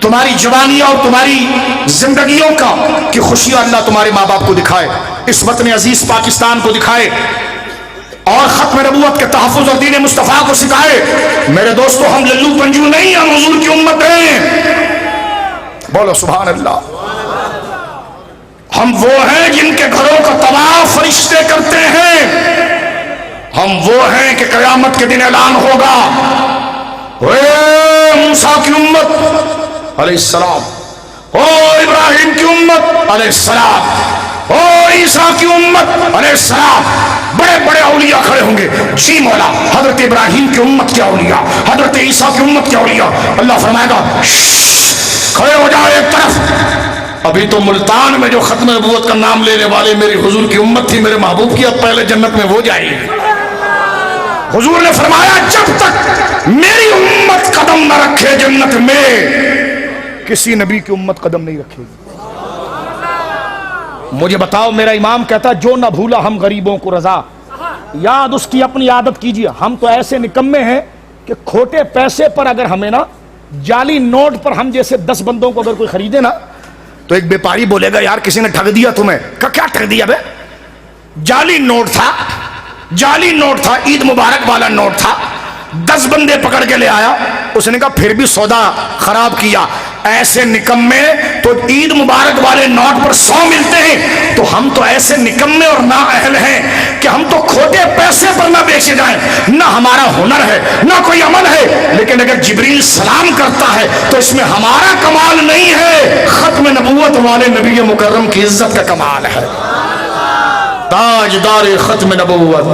تمہاری جوانیوں اور تمہاری زندگیوں کا کہ خوشیاں اللہ تمہارے ماں باپ کو دکھائے، اس وطن عزیز پاکستان کو دکھائے، اور ختم نبوت کے تحفظ اور دین مصطفیٰ کو سکھائے۔ میرے دوستو، ہم للو پنجو نہیں، ہم حضور کی امت ہیں۔ بولو سبحان اللہ۔ ہم وہ ہیں جن کے گھروں کا طواف فرشتے کرتے ہیں، ہم وہ ہیں کہ قیامت کے دن اعلان ہوگا، اے موسیٰ کی امت علیہ السلام، او ابراہیم کی امت علیہ السلام، او عیسیٰ کی امت علیہ السلام۔ بڑے بڑے اولیاء کھڑے ہوں گے، جی مولا، حضرت ابراہیم کی امت کے اولیاء، حضرت عیسیٰ کی امت کے اولیاء۔ اللہ فرمائے گا کھڑے ہو جاؤ ایک طرف، ابھی تو ملتان میں جو ختم نبوت کا نام لینے والے میری حضور کی امت تھی، میرے محبوب کی، اب پہلے جنت میں وہ جائے گی۔ حضور نے فرمایا جب تک میری امت قدم نہ رکھے جنت میں، کسی نبی کی امت قدم نہیں رکھے گی۔ مجھے بتاؤ، میرا امام کہتا جو نہ بھولا ہم غریبوں کو رضا، یاد اس کی اپنی عادت کیجئے۔ ہم تو ایسے نکمے ہیں کہ کھوٹے پیسے پر اگر ہمیں نا، جعلی نوٹ پر ہم جیسے 10 بندوں کو اگر کوئی خریدے نا، تو ایک بیپاری بولے گا یار کسی نے ٹھگ دیا تمہیں۔ کیا ٹھگ دیا بے؟ جعلی نوٹ تھا، جعلی نوٹ تھا، عید مبارک والا نوٹ تھا، 10 بندے پکڑ کے لے آیا، اس نے کہا پھر بھی سودا خراب کیا۔ ایسے نکمے تو عید مبارک والے نوٹ پر 100 ملتے ہیں، تو ہم تو ایسے نکمے اور نااہل ہیں کہ ہم تو کھوٹے پیسے پر نہ بیچے جائیں، نہ ہمارا ہنر ہے نہ کوئی عمل ہے، لیکن اگر جبریل سلام کرتا ہے تو اس میں ہمارا کمال نہیں ہے، ختم نبوت والے نبی مکرم کی عزت کا کمال ہے۔ تاجدار ختم نبوت